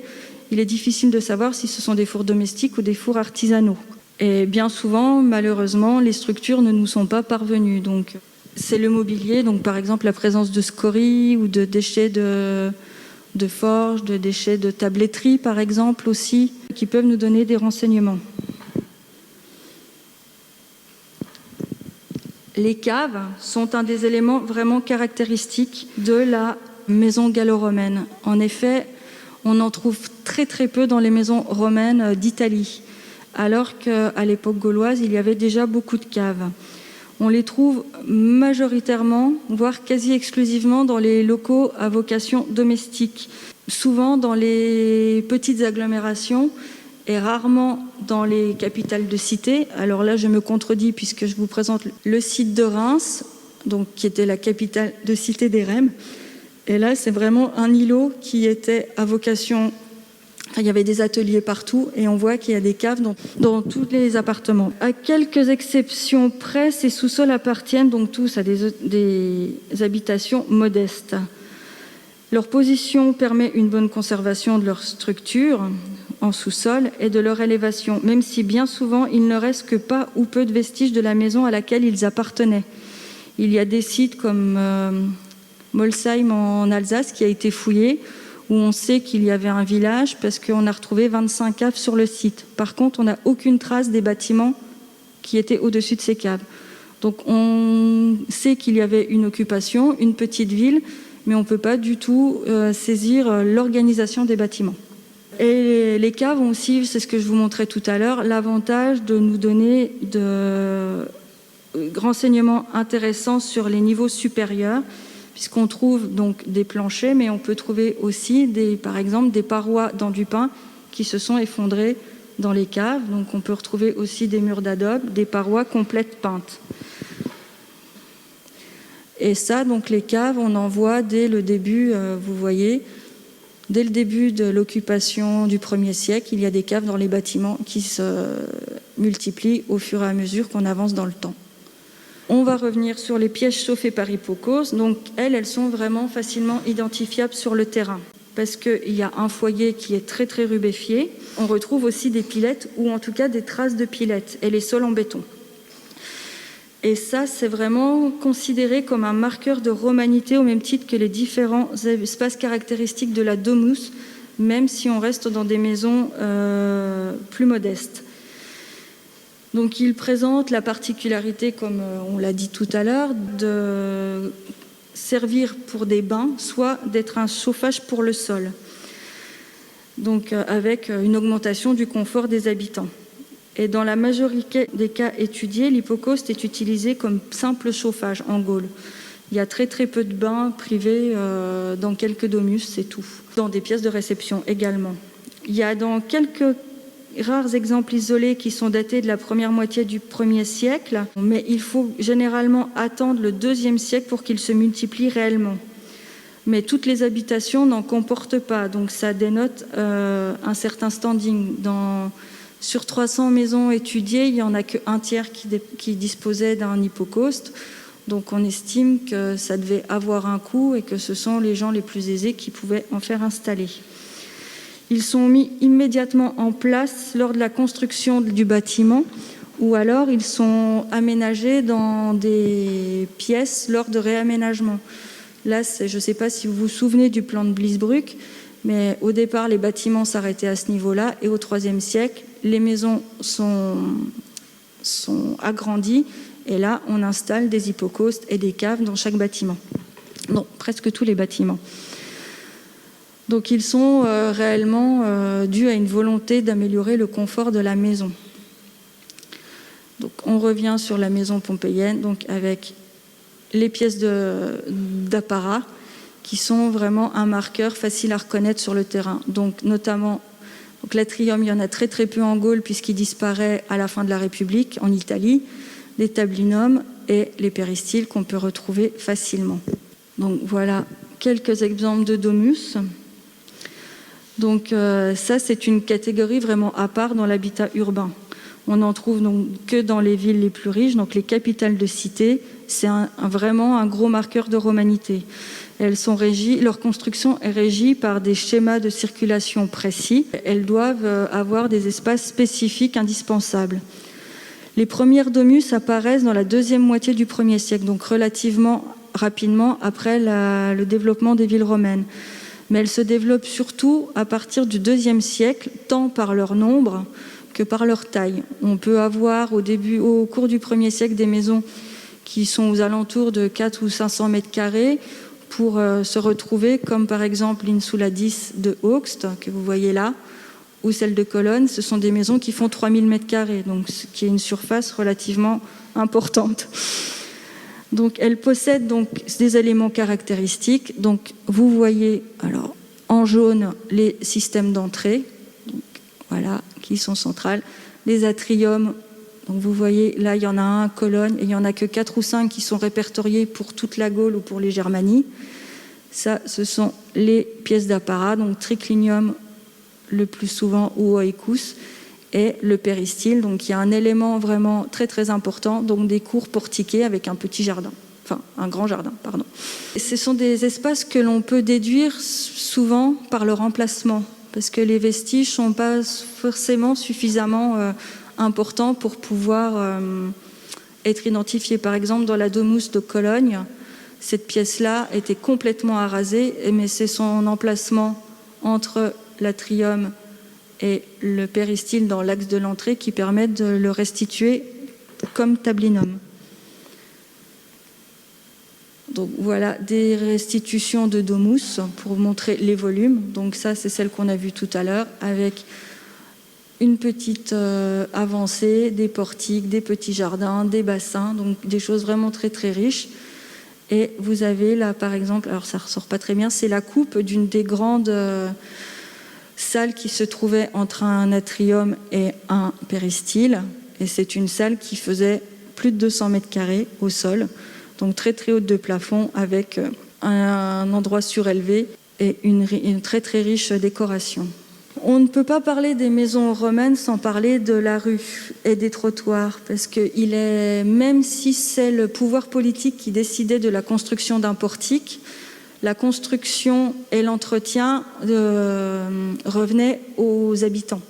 il est difficile de savoir si ce sont des fours domestiques ou des fours artisanaux. Et bien souvent, malheureusement, les structures ne nous sont pas parvenues. Donc, c'est le mobilier, donc par exemple la présence de scories ou de déchets de forge, de déchets de tabletterie par exemple aussi, qui peuvent nous donner des renseignements. Les caves sont un des éléments vraiment caractéristiques de la maison gallo-romaine. En effet, on en trouve très très peu dans les maisons romaines d'Italie, alors qu'à l'époque gauloise, il y avait déjà beaucoup de caves. On les trouve majoritairement, voire quasi exclusivement, dans les locaux à vocation domestique, souvent dans les petites agglomérations, et rarement dans les capitales de cité. Alors là, je me contredis puisque je vous présente le site de Reims, donc, qui était la capitale de cité des Rèmes. Et là, c'est vraiment un îlot qui était à vocation... Enfin, il y avait des ateliers partout et on voit qu'il y a des caves dans tous les appartements. À quelques exceptions près, ces sous-sols appartiennent donc tous à des habitations modestes. Leur position permet une bonne conservation de leur structure en sous-sol et de leur élévation, même si bien souvent il ne reste que pas ou peu de vestiges de la maison à laquelle ils appartenaient. Il y a des sites comme Molsheim en Alsace qui a été fouillé, où on sait qu'il y avait un village parce qu'on a retrouvé 25 caves sur le site. Par contre, on n'a aucune trace des bâtiments qui étaient au-dessus de ces caves. Donc on sait qu'il y avait une occupation, une petite ville, mais on ne peut pas du tout saisir l'organisation des bâtiments. Et les caves ont aussi, c'est ce que je vous montrais tout à l'heure, l'avantage de nous donner de renseignements intéressants sur les niveaux supérieurs, puisqu'on trouve donc des planchers, mais on peut trouver aussi, par exemple, des parois d'enduit-peint qui se sont effondrées dans les caves. Donc on peut retrouver aussi des murs d'adobe, des parois complètes peintes. Et ça, donc les caves, on en voit dès le début, vous voyez, dès le début de l'occupation du 1er siècle, il y a des caves dans les bâtiments qui se multiplient au fur et à mesure qu'on avance dans le temps. On va revenir sur les pièces chauffées par hypocauste. Donc elles sont vraiment facilement identifiables sur le terrain parce qu'il y a un foyer qui est très très rubéfié. On retrouve aussi des pilettes ou en tout cas des traces de pilettes et les sols en béton. Et ça, c'est vraiment considéré comme un marqueur de romanité au même titre que les différents espaces caractéristiques de la domus, même si on reste dans des maisons plus modestes. Donc il présente la particularité, comme on l'a dit tout à l'heure, de servir pour des bains, soit d'être un chauffage pour le sol, donc avec une augmentation du confort des habitants. Et dans la majorité des cas étudiés, l'hypocauste est utilisé comme simple chauffage en Gaule. Il y a très très peu de bains privés dans quelques domus, c'est tout. Dans des pièces de réception également. Il y a dans quelques rares exemples isolés qui sont datés de la première moitié du 1er siècle, mais il faut généralement attendre le 2e siècle pour qu'ils se multiplient réellement. Mais toutes les habitations n'en comportent pas, donc ça dénote un certain standing. Sur 300 maisons étudiées, il n'y en a qu'un tiers qui disposait d'un hypocauste. Donc on estime que ça devait avoir un coût et que ce sont les gens les plus aisés qui pouvaient en faire installer. Ils sont mis immédiatement en place lors de la construction du bâtiment ou alors ils sont aménagés dans des pièces lors de réaménagement. Là, je ne sais pas si vous vous souvenez du plan de Bliesbruck, mais au départ, les bâtiments s'arrêtaient à ce niveau-là, et au IIIe siècle, les maisons sont agrandies, et là, on installe des hypocaustes et des caves dans chaque bâtiment. Non, presque tous les bâtiments. Donc, ils sont réellement dus à une volonté d'améliorer le confort de la maison. Donc, on revient sur la maison pompéienne, donc avec les pièces d'apparat qui sont vraiment un marqueur facile à reconnaître sur le terrain. Donc, notamment, l'atrium, il y en a très très peu en Gaule puisqu'il disparaît à la fin de la République, en Italie, les tablinums et les péristyles qu'on peut retrouver facilement. Donc, voilà quelques exemples de domus. Donc, ça, c'est une catégorie vraiment à part dans l'habitat urbain. On n'en trouve donc que dans les villes les plus riches, donc les capitales de cité. C'est vraiment un gros marqueur de romanité. Leur construction est régie par des schémas de circulation précis. Elles doivent avoir des espaces spécifiques indispensables. Les premières domus apparaissent dans la deuxième moitié du 1er siècle, donc relativement rapidement après le développement des villes romaines. Mais elles se développent surtout à partir du 2e siècle, tant par leur nombre que par leur taille. On peut avoir au cours du 1er siècle des maisons qui sont aux alentours de 400 ou 500 mètres carrés pour se retrouver, comme par exemple l'Insula 10 de Hoechst, que vous voyez là, ou celle de Cologne. Ce sont des maisons qui font 3000 mètres carrés, donc ce qui est une surface relativement importante. Donc, elles possèdent donc des éléments caractéristiques. Donc, vous voyez alors en jaune les systèmes d'entrée, voilà, qui sont centrales. Les atriums, donc vous voyez, là, il y en a un à Cologne, et il n'y en a que 4 ou 5 qui sont répertoriés pour toute la Gaule ou pour les Germanies. Ça, ce sont les pièces d'apparat, donc triclinium le plus souvent, ou oecus, et le péristyle. Donc, il y a un élément vraiment très, très important, donc des cours portiquées avec un petit jardin. Enfin, un grand jardin, pardon. Et ce sont des espaces que l'on peut déduire souvent par leur emplacement, parce que les vestiges ne sont pas forcément suffisamment importants pour pouvoir être identifiés. Par exemple, dans la domus de Cologne, cette pièce-là était complètement arasée, mais c'est son emplacement entre l'atrium et le péristyle dans l'axe de l'entrée qui permet de le restituer comme tablinum. Donc voilà des restitutions de domus pour montrer les volumes. Donc ça, c'est celle qu'on a vue tout à l'heure avec une petite avancée, des portiques, des petits jardins, des bassins, donc des choses vraiment très très riches. Et vous avez là par exemple, alors ça ressort pas très bien, c'est la coupe d'une des grandes salle qui se trouvait entre un atrium et un péristyle. Et c'est une salle qui faisait plus de 200 mètres carrés au sol, donc très très haute de plafond, avec un endroit surélevé et une très très riche décoration. On ne peut pas parler des maisons romaines sans parler de la rue et des trottoirs, parce que même si c'est le pouvoir politique qui décidait de la construction d'un portique, la construction et l'entretien revenaient aux habitants.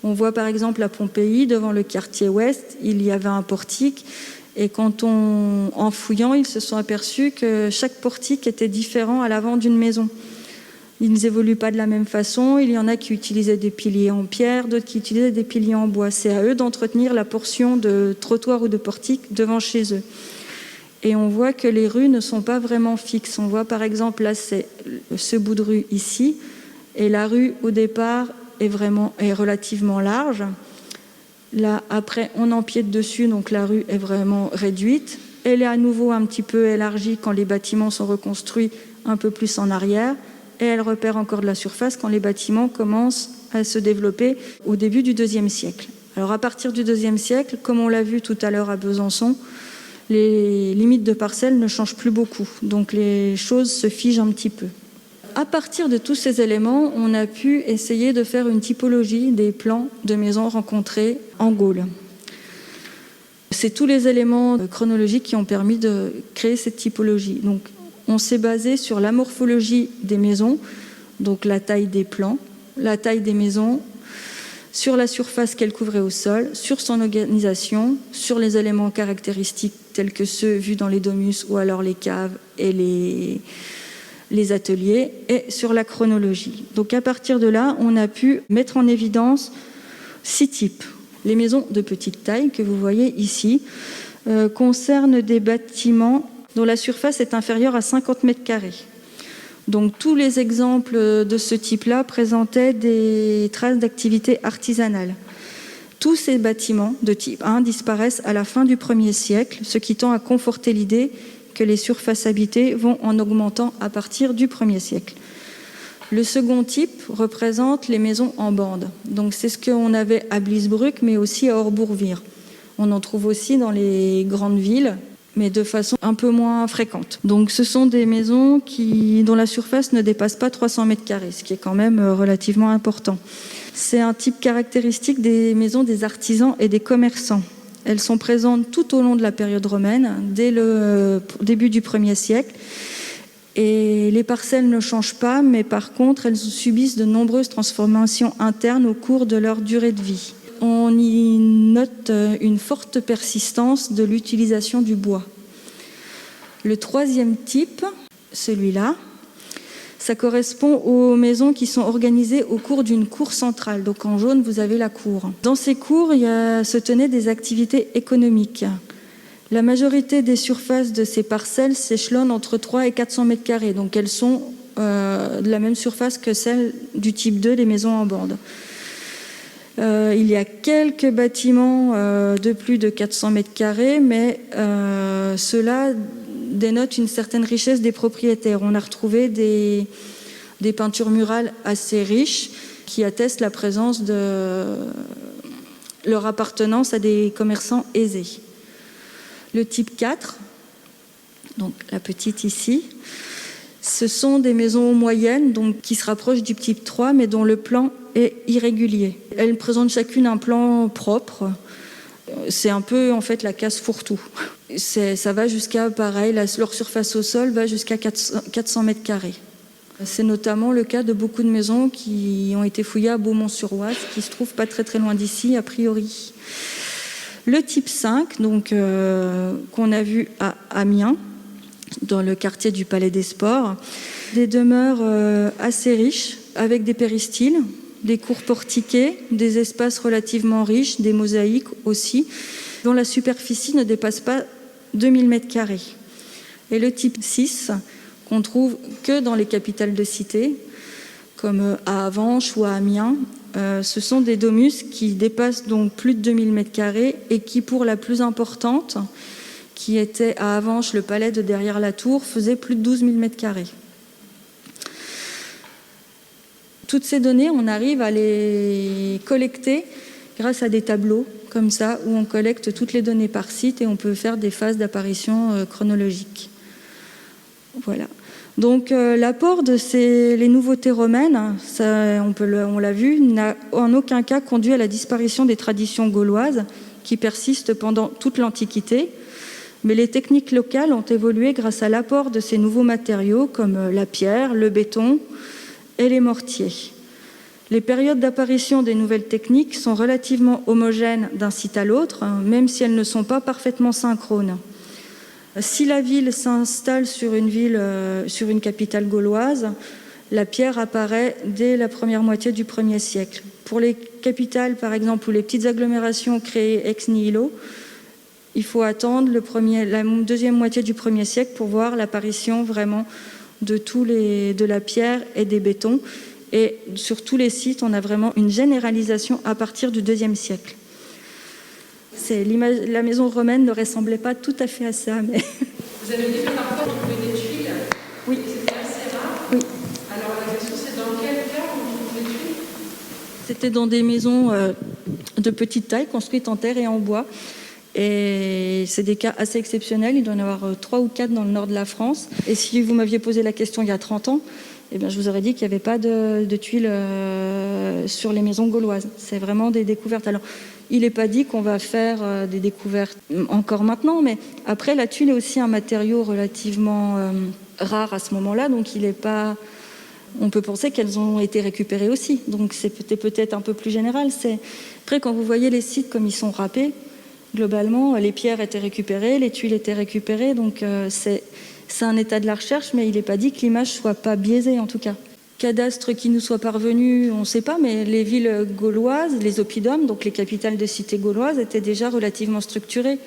On voit par exemple à Pompéi, devant le quartier ouest, il y avait un portique, et en fouillant, ils se sont aperçus que chaque portique était différent à l'avant d'une maison. Ils n'évoluent pas de la même façon, il y en a qui utilisaient des piliers en pierre, d'autres qui utilisaient des piliers en bois. C'est à eux d'entretenir la portion de trottoir ou de portique devant chez eux. Et on voit que les rues ne sont pas vraiment fixes. On voit par exemple, là, c'est ce bout de rue ici, et la rue, au départ, est relativement large. Là, après, on empiète dessus, donc la rue est vraiment réduite. Elle est à nouveau un petit peu élargie quand les bâtiments sont reconstruits un peu plus en arrière, et elle repère encore de la surface quand les bâtiments commencent à se développer au début du IIe siècle. Alors, à partir du IIe siècle, comme on l'a vu tout à l'heure à Besançon, les limites de parcelles ne changent plus beaucoup, donc les choses se figent un petit peu. À partir de tous ces éléments, on a pu essayer de faire une typologie des plans de maisons rencontrés en Gaule. C'est tous les éléments chronologiques qui ont permis de créer cette typologie. Donc, on s'est basé sur la morphologie des maisons, donc la taille des plans, la taille des maisons, sur la surface qu'elle couvrait au sol, sur son organisation, sur les éléments caractéristiques sites tels que ceux vus dans les domus ou alors les caves et les ateliers, et sur la chronologie. Donc à partir de là, on a pu mettre en évidence 6 types. Les maisons de petite taille que vous voyez ici concernent des bâtiments dont la surface est inférieure à 50 mètres carrés. Donc tous les exemples de ce type-là présentaient des traces d'activité artisanale. Tous ces bâtiments de type 1 disparaissent à la fin du 1er siècle, ce qui tend à conforter l'idée que les surfaces habitées vont en augmentant à partir du 1er siècle. Le second type représente les maisons en bande. Donc c'est ce qu'on avait à Blisbruck, mais aussi à Orbourvire. On en trouve aussi dans les grandes villes, mais de façon un peu moins fréquente. Donc ce sont des maisons dont la surface ne dépasse pas 300 mètres carrés, ce qui est quand même relativement important. C'est un type caractéristique des maisons des artisans et des commerçants. Elles sont présentes tout au long de la période romaine, dès le début du 1er siècle. Et les parcelles ne changent pas, mais par contre, elles subissent de nombreuses transformations internes au cours de leur durée de vie. On y note une forte persistance de l'utilisation du bois. Le troisième type, celui-là, ça correspond aux maisons qui sont organisées au cours d'une cour centrale. Donc en jaune, vous avez la cour. Dans ces cours, se tenaient des activités économiques. La majorité des surfaces de ces parcelles s'échelonnent entre 3 et 400 mètres carrés. Donc elles sont de la même surface que celles du type 2 des maisons en bande. Il y a quelques bâtiments de plus de 400 mètres carrés, mais ceux-là dénotent une certaine richesse des propriétaires. On a retrouvé des peintures murales assez riches qui attestent la présence de leur appartenance à des commerçants aisés. Le type 4, donc la petite ici, ce sont des maisons moyennes donc, qui se rapprochent du type 3, mais dont le plan est irrégulier. Elles présentent chacune un plan propre. C'est un peu en fait la case fourre-tout. Ça va jusqu'à, pareil, leur surface au sol va jusqu'à 400 mètres carrés. C'est notamment le cas de beaucoup de maisons qui ont été fouillées à Beaumont-sur-Oise, qui se trouvent pas très très loin d'ici, a priori. Le type 5, donc, qu'on a vu à Amiens, dans le quartier du Palais des Sports, des demeures assez riches, avec des péristyles, des cours portiquées, des espaces relativement riches, des mosaïques aussi, dont la superficie ne dépasse pas 2000 mètres carrés. Et le type 6, qu'on trouve que dans les capitales de cité, comme à Avenches ou à Amiens, ce sont des domus qui dépassent donc plus de 2000 mètres carrés et qui, pour la plus importante, qui était à Avenches, le palais de derrière la tour, faisait plus de 12 000 mètres carrés. Toutes ces données, on arrive à les collecter grâce à des tableaux comme ça, où on collecte toutes les données par site et on peut faire des phases d'apparition chronologiques. Voilà. Donc l'apport de les nouveautés romaines, on l'a vu, n'a en aucun cas conduit à la disparition des traditions gauloises qui persistent pendant toute l'Antiquité, mais les techniques locales ont évolué grâce à l'apport de ces nouveaux matériaux comme la pierre, le béton et les mortiers. Les périodes d'apparition des nouvelles techniques sont relativement homogènes d'un site à l'autre, même si elles ne sont pas parfaitement synchrones. Si la ville s'installe sur une capitale gauloise, la pierre apparaît dès la première moitié du 1er siècle. Pour les capitales, par exemple, ou les petites agglomérations créées ex nihilo, il faut attendre la deuxième moitié du 1er siècle pour voir l'apparition vraiment de la pierre et des bétons. Et sur tous les sites, on a vraiment une généralisation à partir du 2e siècle. La maison romaine ne ressemblait pas tout à fait à ça. Mais... Vous avez dit que parfois on trouvait des tuiles. Oui. C'était assez rare. Oui. Alors la question, c'est dans quel cas on trouve les tuiles? C'était dans des maisons de petite taille, construites en terre et en bois. Et c'est des cas assez exceptionnels. Il doit y en avoir 3 ou 4 dans le nord de la France. Et si vous m'aviez posé la question il y a 30 ans, eh bien, je vous aurais dit qu'il n'y avait pas de tuiles sur les maisons gauloises. C'est vraiment des découvertes. Alors, il n'est pas dit qu'on va faire des découvertes encore maintenant, mais après, la tuile est aussi un matériau relativement rare à ce moment-là, donc il n'est pas... On peut penser qu'elles ont été récupérées aussi, donc c'était peut-être un peu plus général. Après, quand vous voyez les sites comme ils sont râpés, Globalement, les pierres étaient récupérées, les tuiles étaient récupérées, donc c'est un état de la recherche, mais il n'est pas dit que l'image soit pas biaisée en tout cas. Cadastre qui nous soit parvenu, on ne sait pas, mais les villes gauloises, les oppidums, donc les capitales de cités gauloises, étaient déjà relativement structurées.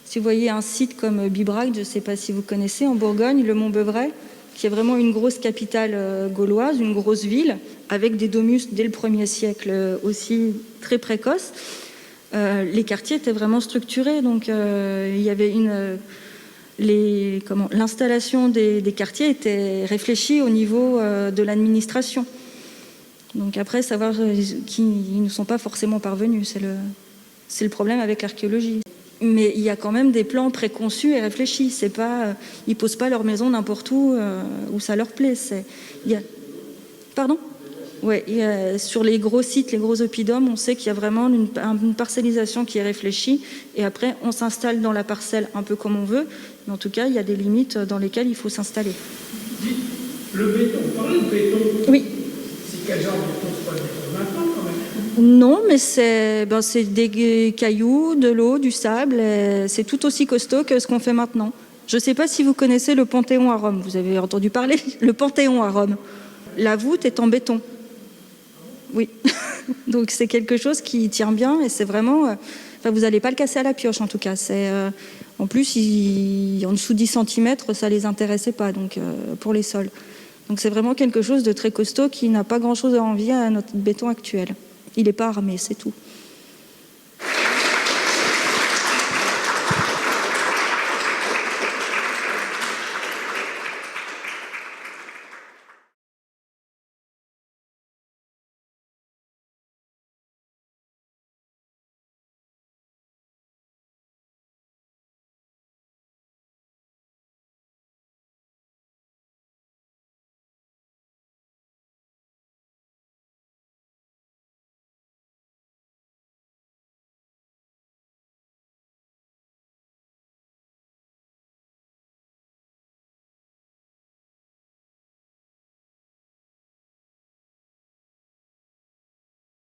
Si vous voyez un site comme Bibracte, je ne sais pas si vous connaissez, en Bourgogne, le Mont-Beuvray, qui est vraiment une grosse capitale gauloise, une grosse ville, avec des domus dès le 1er siècle aussi très précoces. Les quartiers étaient vraiment structurés, donc il y avait l'installation des quartiers était réfléchie au niveau de l'administration. Donc après, savoir qui ne sont pas forcément parvenus, c'est le problème avec l'archéologie. Mais il y a quand même des plans préconçus et réfléchis. C'est pas, ils ne posent pas leur maison n'importe où ça leur plaît. Pardon ? Oui, sur les gros sites, les gros oppidums, on sait qu'il y a vraiment une parcellisation qui est réfléchie. Et après, on s'installe dans la parcelle un peu comme on veut. Mais en tout cas, il y a des limites dans lesquelles il faut s'installer. Dites, le béton, vous parlez de béton. Oui. C'est quel genre de béton? C'est pas le béton maintenant, quand même. Non, mais c'est des cailloux, de l'eau, du sable. C'est tout aussi costaud que ce qu'on fait maintenant. Je ne sais pas si vous connaissez le Panthéon à Rome. Vous avez entendu parler? Le Panthéon à Rome. La voûte est en béton. Oui. Donc c'est quelque chose qui tient bien et c'est vraiment... vous n'allez pas le casser à la pioche en tout cas. En plus, en dessous de 10 cm, ça ne les intéressait pas donc, pour les sols. Donc c'est vraiment quelque chose de très costaud qui n'a pas grand-chose à envier à notre béton actuel. Il n'est pas armé, c'est tout.